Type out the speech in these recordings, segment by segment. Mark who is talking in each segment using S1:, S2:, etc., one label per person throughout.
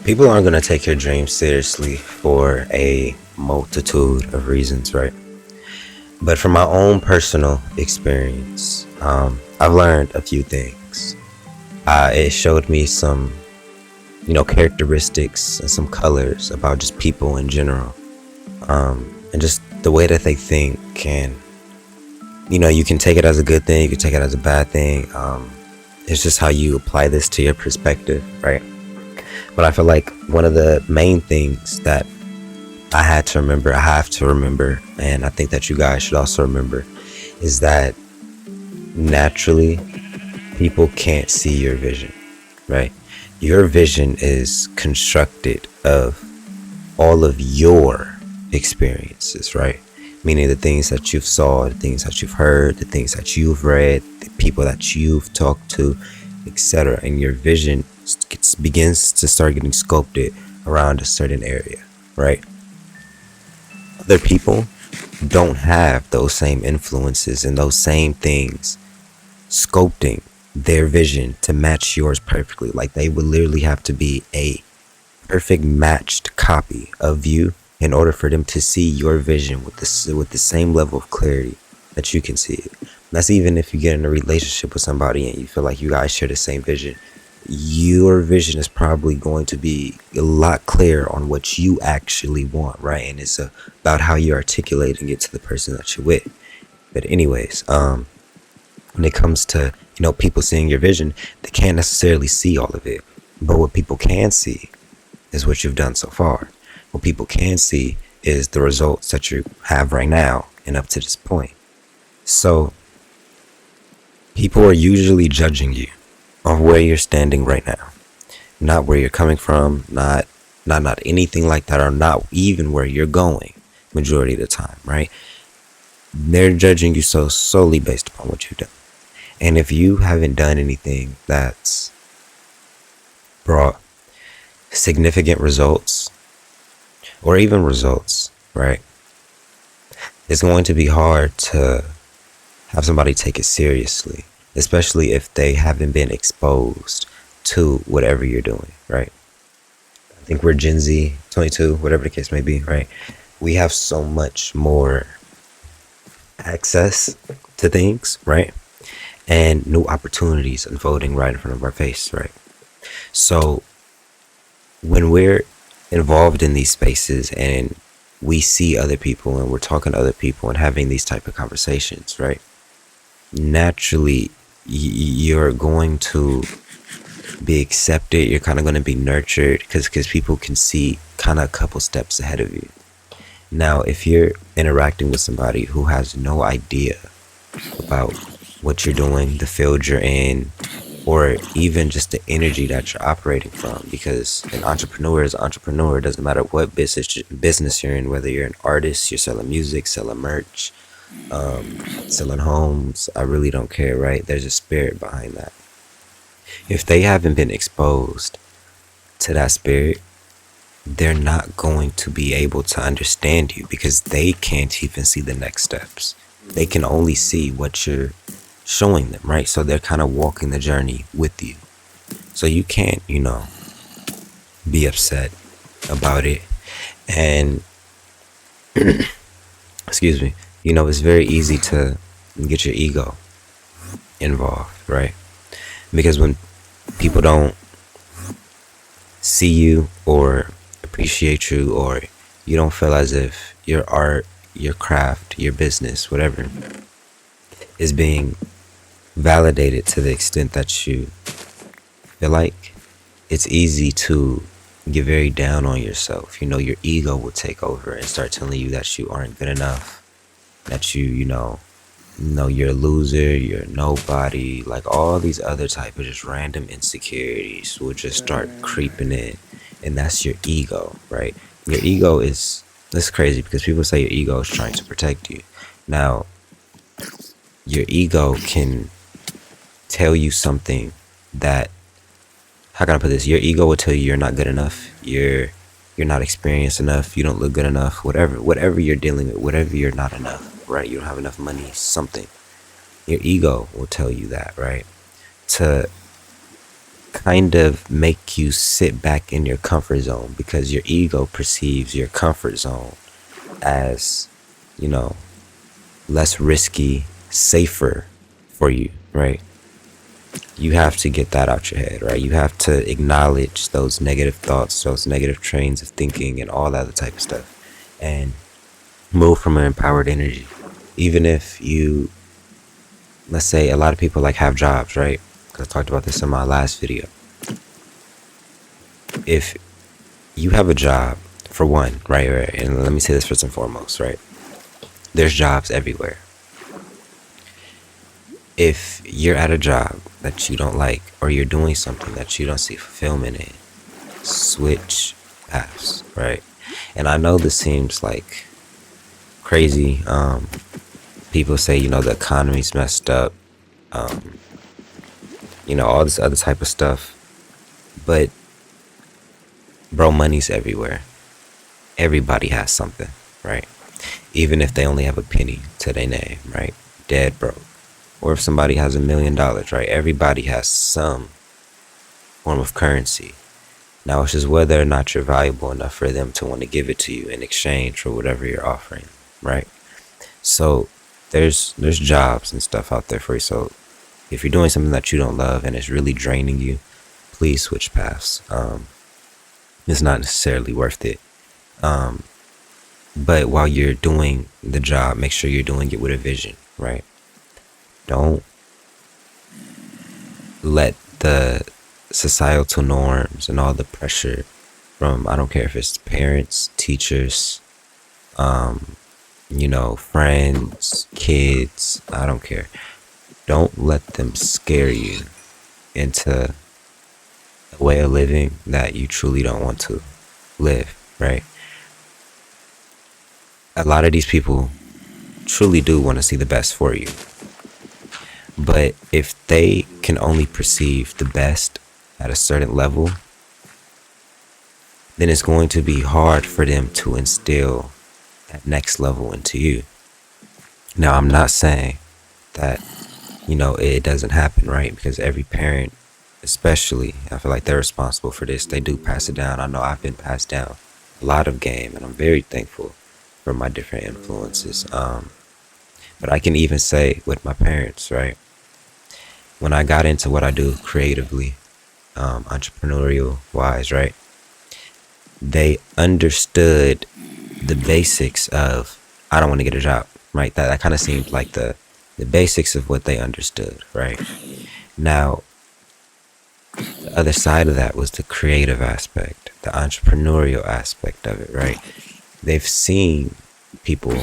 S1: People aren't going to take your dreams seriously for a multitude of reasons, right? But from my own personal experience, I've learned a few things. It showed me some, characteristics and some colors about just people in general, and just the way that they think. And you can take it as a good thing, you can take it as a bad thing. It's just how you apply this to your perspective, right? But I feel like one of the main things that I have to remember, and I think that you guys should also remember, is that naturally people can't see your vision, right? Your vision is constructed of all of your experiences, right? Meaning the things that you've saw, the things that you've heard, the things that you've read, the people that you've talked to, etc. And your vision begins to start getting sculpted around a certain area, right? Other people don't have those same influences and those same things sculpting their vision to match yours perfectly. Like they would literally have to be a perfect matched copy of you in order for them to see your vision with the same level of clarity that you can see it. That's even if you get in a relationship with somebody and you feel like you guys share the same vision. Your vision is probably going to be a lot clearer on what you actually want, right? And it's about how you're articulating it to the person that you're with. But anyways, when it comes to people seeing your vision, they can't necessarily see all of it. But what people can see is what you've done so far. What people can see is the results that you have right now and up to this point. So people are usually judging you on where you're standing right now, not where you're coming from, not anything like that, or not even where you're going majority of the time, right? They're judging you so solely based upon what you've done. And if you haven't done anything that's brought significant results or even results, right, it's going to be hard to have somebody take it seriously, especially if they haven't been exposed to whatever you're doing, right? I think we're Gen Z, 22, whatever the case may be, right? We have so much more access to things, right? And new opportunities unfolding right in front of our face, right? So when we're involved in these spaces and we see other people and we're talking to other people and having these type of conversations, right? Naturally, you're going to be accepted. You're kind of going to be nurtured because people can see kind of a couple steps ahead of you. Now, if you're interacting with somebody who has no idea about what you're doing, the field you're in, or even just the energy that you're operating from, because an entrepreneur is an entrepreneur. It doesn't matter what business you're in, whether you're an artist, you're selling music, selling merch, selling homes. I really don't care, right? There's a spirit behind that. If they haven't been exposed to that spirit, they're not going to be able to understand you because they can't even see the next steps. They can only see what you're showing them, right? So they're kind of walking the journey with you. So you can't, be upset about it. And excuse me, it's very easy to get your ego involved, right? Because when people don't see you or appreciate you, or you don't feel as if your art, your craft, your business, whatever, is being validated to the extent that you feel like, it's easy to get very down on yourself. Your ego will take over and start telling you that you aren't good enough, that you're a loser, you're nobody, like all these other type of just random insecurities will just start creeping in. And that's your ego, right? Your ego that's crazy because people say your ego is trying to protect you. Now, your ego can tell you something that, how can I put this? Your ego will tell you you're not good enough, you're not experienced enough, you don't look good enough, whatever you're dealing with, whatever you're not enough, right? You don't have enough money, something. Your ego will tell you that, right? To kind of make you sit back in your comfort zone because your ego perceives your comfort zone as, you know, less risky, safer for you, right? You have to get that out your head, right? You have to acknowledge those negative thoughts, those negative trains of thinking, and all that other type of stuff, and move from an empowered energy. Even if you, let's say, a lot of people like have jobs, right? Because I talked about this in my last video. If you have a job, for one, right, and let me say this first and foremost, right? There's jobs everywhere. If you're at a job that you don't like, or you're doing something that you don't see fulfillment in, switch paths, right? And I know this seems like crazy. People say, the economy's messed up, all this other type of stuff. But, bro, money's everywhere. Everybody has something, right? Even if they only have a penny to their name, right? Dead broke. Or if somebody has $1 million, right? Everybody has some form of currency. Now it's just whether or not you're valuable enough for them to want to give it to you in exchange for whatever you're offering, right? So there's jobs and stuff out there for you. So if you're doing something that you don't love and it's really draining you, please switch paths. It's not necessarily worth it. But while you're doing the job, make sure you're doing it with a vision, right? Don't let the societal norms and all the pressure from, I don't care if it's parents, teachers, friends, kids, I don't care. Don't let them scare you into a way of living that you truly don't want to live, right? A lot of these people truly do want to see the best for you. But if they can only perceive the best at a certain level, then it's going to be hard for them to instill that next level into you. Now, I'm not saying that, it doesn't happen, right? Because every parent, especially, I feel like they're responsible for this. They do pass it down. I know I've been passed down a lot of game, and I'm very thankful for my different influences. But I can even say with my parents, right? When I got into what I do creatively, entrepreneurial wise, right? They understood the basics of, I don't want to get a job, right? That kind of seemed like the basics of what they understood, right? Now, the other side of that was the creative aspect, the entrepreneurial aspect of it, right? They've seen people,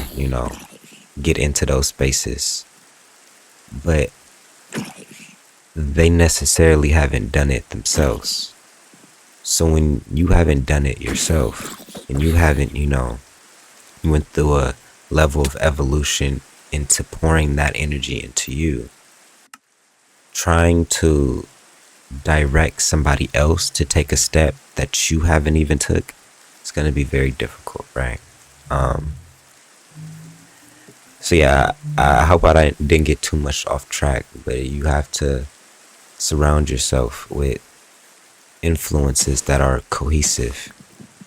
S1: get into those spaces, but they necessarily haven't done it themselves. So when you haven't done it yourself, and you haven't, went through a level of evolution into pouring that energy into you, trying to direct somebody else to take a step that you haven't even took, it's going to be very difficult, right? So yeah, I hope I didn't get too much off track, but you have to surround yourself with influences that are cohesive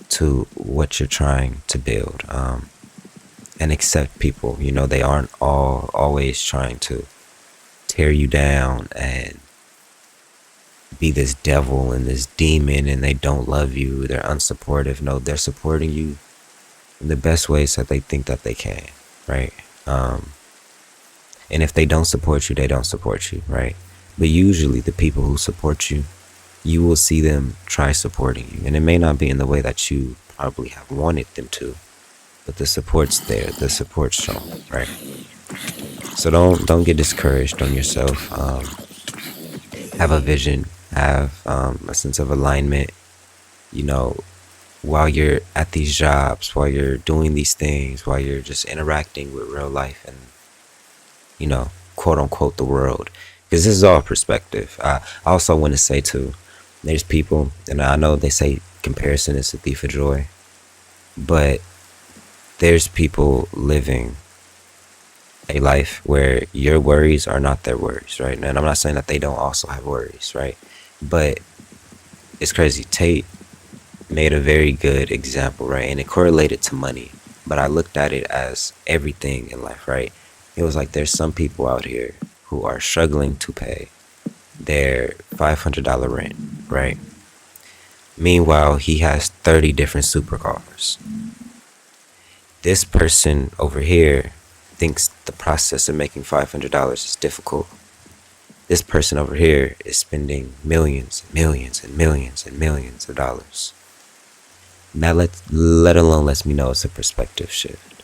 S1: to what you're trying to build, and accept people. They aren't always trying to tear you down and be this devil and this demon, and they don't love you, they're unsupportive. No, they're supporting you in the best ways that they think that they can, right? And if they don't support you, they don't support you, right? But usually the people who support you, you will see them try supporting you. And it may not be in the way that you probably have wanted them to, but the support's there, the support's shown, right? So don't get discouraged on yourself. Have a vision, have a sense of alignment, while you're at these jobs, while you're doing these things, while you're just interacting with real life and, quote unquote, the world. Because this is all perspective. I also want to say too, there's people, and I know they say comparison is the thief of joy, but there's people living a life where your worries are not their worries, right? And I'm not saying that they don't also have worries, right? But it's crazy. Tate made a very good example, right? And it correlated to money. But I looked at it as everything in life, right? It was like there's some people out here who are struggling to pay their $500 rent, right? Meanwhile, he has 30 different supercars. This person over here thinks the process of making $500 is difficult. This person over here is spending millions and millions and millions and millions of dollars. That let alone lets me know it's a perspective shift.